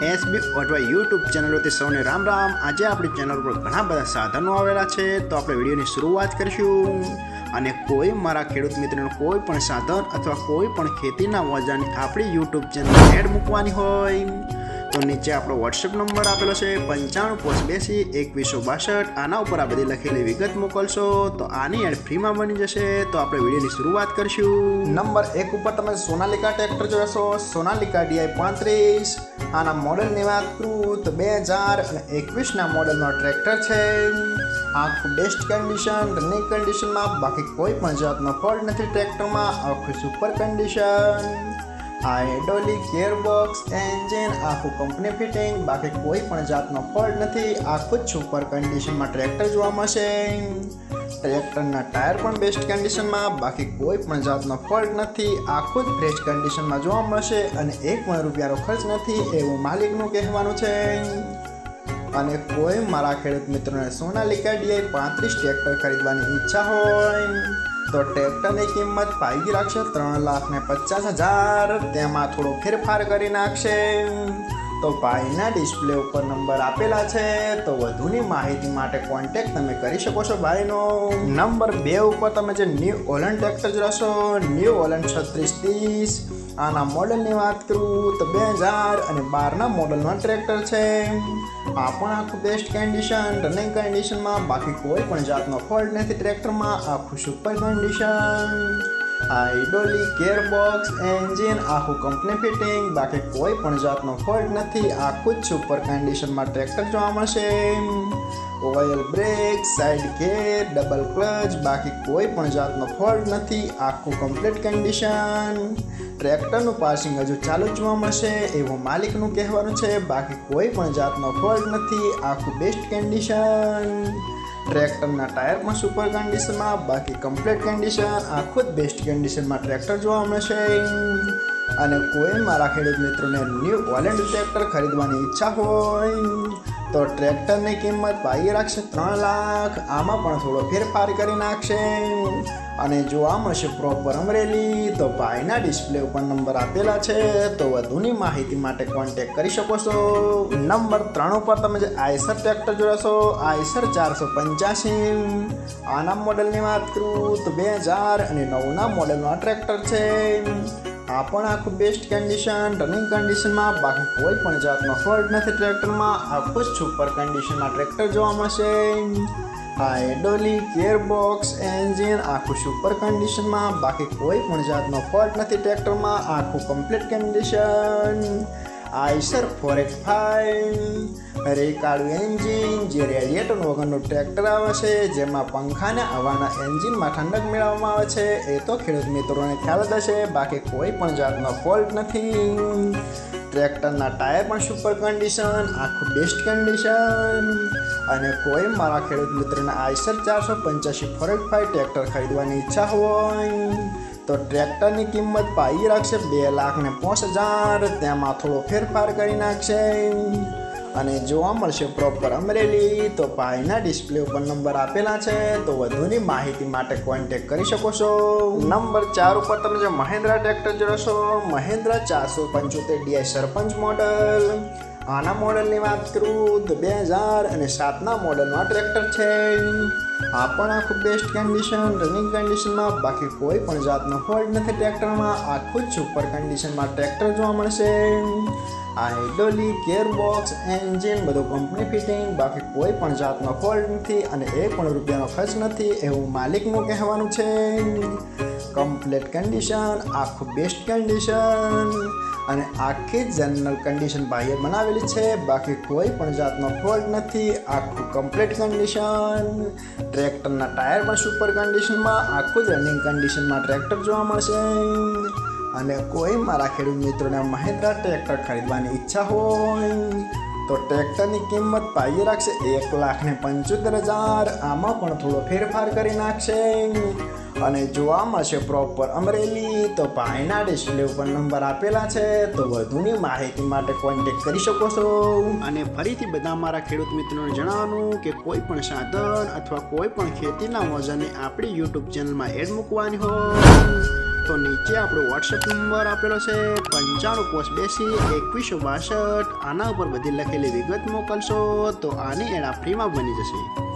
SB અથવા YouTube ચેનલોથી સૌને રામ રામ। આજે આપણી ચેનલ પર ઘણા બધા સાધનો આવેલા છે, તો આપણે વિડીયોની શરૂઆત કરીશું। અને કોઈ મારા ખેડૂત મિત્રોને કોઈ પણ સાધન અથવા કોઈ પણ ખેતીના ઓજારની આપણી યુટ્યુબ ચેનલ એડ મૂકવાની હોય તો નીચે આપણો વોટ્સએપ નંબર આપેલો છે 95822162। આના ઉપર આ બધી લખેલી વિગત મોકલશો તો આની એડ ફ્રીમાં બની જશે। તો આપણે વિડીયોની શરૂઆત કરીશું। નંબર 1 ઉપર તમે સોનાલિકા ટ્રેક્ટર જોશો, સોનાલિકા DI35। આના મોડલની વાત કરું તો 2021ના મોડલનો ટ્રેક્ટર છે। આખું બેસ્ટ કન્ડિશન, રનિંગ કન્ડિશનમાં, બાકી કોઈ પણ જાતનો ફોલ્ટ નથી ટ્રેક્ટરમાં। આખું super condition, hydraulic gearbox, engine આખું કંપની ફિટિંગ, બાકી કોઈ પણ જાતનો ફોલ્ટ નથી। આખું જ સુપર કન્ડિશનમાં ટ્રેક્ટર જોવા મળશે। ટ્રેક્ટરના ટાયર પણ બેસ્ટ કન્ડિશનમાં, બાકી કોઈ પણ જાતનો ફોલ્ટ નથી। આખું જ ફ્રેશ કન્ડિશનમાં જોવા મળશે અને એક પણ રૂપિયાનો ખર્ચ નથી એવું માલિકનું કહેવાનું છે। અને કોઈ મારા ખેડૂત મિત્રોને સોનાલિકા DI35 ટ્રેક્ટર ખરીદવાની ઈચ્છા હોય તો ટ્રેક્ટરની કિંમત પાઈ રાખશે 3,50,000। તેમાં થોડો ફેરફાર કરી નાખશે। તો ભાઈના ડિસ્પ્લે ઉપર નંબર આપેલા છે, તો વધુની માહિતી માટે કોન્ટેક્ટ તમે કરી શકો છો ભાઈનો। નંબર 2 ઉપર તમે જે ન્યૂ ઓલેન્ડ ટ્રેક્ટર જોશો, ન્યૂ ઓલેન્ડ 3630। આના મોડલની વાત કરું તો 2012ના મોડલનો ટ્રેક્ટર છે। આ પણ આખું બેસ્ટ કન્ડિશન, રનિંગ કન્ડિશનમાં, બાકી કોઈ પણ જાતનો ફોલ્ટ નથી ટ્રેક્ટરમાં। આખું super condition, hydraulic gearbox, engine આખું કંપની ફિટિંગ, બાકી કોઈ પણ જાતનો ફોલ્ટ નથી। આખું જ સુપર કન્ડિશનમાં ટ્રેક્ટર જોવા મળશે। ઓઇલ બ્રેક, સાઇડ ગેર, ડબલ ક્લચ, બાકી કોઈ પણ જાતનો ફોલ્ટ નથી। આખું કમ્પ્લીટ કન્ડિશન। ટ્રેક્ટરનું પાસિંગ હજુ ચાલુ જોવા મળશે એવું માલિકનું કહેવાનું છે, બાકી કોઈ પણ જાતનો ફોલ્ટ નથી। આખું બેસ્ટ કન્ડિશન। ટ્રેક્ટરના ટાયર પણ સુપર કન્ડિશનમાં, બાકી કમ્પ્લીટ કન્ડિશન। આખું જ બેસ્ટ કન્ડિશનમાં ટ્રેક્ટર જોવા મળશે। અને કોઈ મારા ખેડૂત મિત્રોને ન્યૂ ઓલેન્ડ ટ્રેક્ટર ખરીદવાની ઈચ્છા હોય તો ટ્રેક્ટરની કિંમત પાઈ રાખશે 3 લાખ। આમાં પણ થોડો ફેરફાર કરી નાખશે અને જોવા મળશે પ્રોપર અમરેલી। તો ભાઈના ડિસ્પ્લે ઉપર નંબર આપેલા છે, તો વધુની માહિતી માટે કોન્ટેક્ટ કરી શકો છો। નંબર 3 ઉપર તમે જે આઈસર ટ્રેક્ટર જોશો, આઈસર 485। આના મોડલની વાત કરું તો 2009ના મોડલનો આ ટ્રેક્ટર છે। આ પણ આખું બેસ્ટ કન્ડિશન, રનિંગ કન્ડિશનમાં, બાકી કોઈ પણ જાતનો ફોલ્ટ નથી ટ્રેક્ટરમાં। આખું જ સુપર કન્ડિશનમાં ટ્રેક્ટર જોવા મળશે। હાઇડ્રોલિક ગિયરબોક્સ, એન્જિન આખું સુપર કન્ડિશનમાં, બાકી કોઈ પણ જાતનો ફોલ્ટ નથી ટ્રેક્ટરમાં। આખું કમ્પ્લીટ કન્ડિશન। આઈસર 485 રેકાળું એન્જિન, જે રેડિએટર વગરનું ટ્રેક્ટર આવે છે, જેમાં પંખાને હવાના એન્જિનમાં ઠંડક મેળવવામાં આવે છે। એ તો ખેડૂત મિત્રોને ખ્યાલ જ હશે, બાકી કોઈ પણ જાતનો ફોલ્ટ નથી। ટ્રેક્ટરના ટાયર પણ સુપર કન્ડિશન, આખું બેસ્ટ કન્ડિશન। અને કોઈ મારા ખેડૂત મિત્રોને આઈસર 485 485 ટ્રેક્ટર ખરીદવાની ઈચ્છા હોય તો ટ્રેક્ટરની કિંમત પાઈ રાખશે 2,05,000। તેમાં થોડો ફેરફાર કરી નાખશે અને જોવા મળશે પ્રોપર અમરેલી। તો ભાઈના ડિસ્પ્લે ઉપર નંબર આપેલા છે, તો વધુની માહિતી માટે કોન્ટેક્ટ કરી શકો છો। નંબર 4 ઉપર તમે જે મહિન્દ્રા ટ્રેક્ટર જોશો, મહિન્દ્રા 475 DI સરપંચ મોડલ। આના મોડલની વાત કરું તો 2007ના મોડલનો આ ટ્રેક્ટર છે। આ પણ આખું બેસ્ટ કન્ડિશન, રનિંગ કન્ડિશનમાં, બાકી કોઈ પણ જાતનો ફોલ્ટ નથી ટ્રેક્ટરમાં। આખું જ સુપર કન્ડિશનમાં ટ્રેક્ટર જોવા મળશે। હાઇડ્રોલિક ગિયરબોક્સ, એન્જિન બધું કંપની ફિટિંગ, બાકી કોઈ પણ જાતનો ફોલ્ટ નથી અને એક પણ રૂપિયાનો ખર્ચ નથી એવું માલિકનું કહેવાનું છે। કમ્પ્લીટ કન્ડિશન, આખું બેસ્ટ કન્ડિશન અને આખી જનરલ કન્ડિશન ભાઈએ બનાવેલી છે, બાકી કોઈ પણ જાતનો ફોલ્ટ નથી। આખું કમ્પ્લીટ કન્ડિશન। ટ્રેક્ટરના ટાયર પણ સુપર કન્ડિશનમાં, આખું જ રનિંગ કન્ડિશનમાં ટ્રેક્ટર જોવા મળશે। અને કોઈ મારા ખેડૂત મિત્રોને મહિન્દ્રા ટ્રેક્ટર ખરીદવાની ઈચ્છા હોય તો ટ્રેક્ટરની કિંમત પાઈ રાખશે 1,75,000। આમાં પણ થોડો ફેરફાર કરી નાખશે અને જોવા મળશે પ્રોપર અમરેલી। તો ભાઈના ડિસ્પ્લે ઉપર નંબર આપેલા છે, તો વધુની માહિતી માટે કોન્ટેક્ટ કરી શકો છો। અને ફરીથી બધા મારા ખેડૂત મિત્રોને જણાવવાનું કે કોઈ પણ સાધન અથવા કોઈ પણ ખેતીના ઓજારને આપણી યુટ્યુબ ચેનલમાં એડ મૂકવાની હોય તો નીચે આપણો વોટ્સએપ નંબર આપેલો છે 9582 2162. આના ઉપર બધી લખેલી વિગત મોકલશો તો આની એડ ફ્રીમાં બની જશે.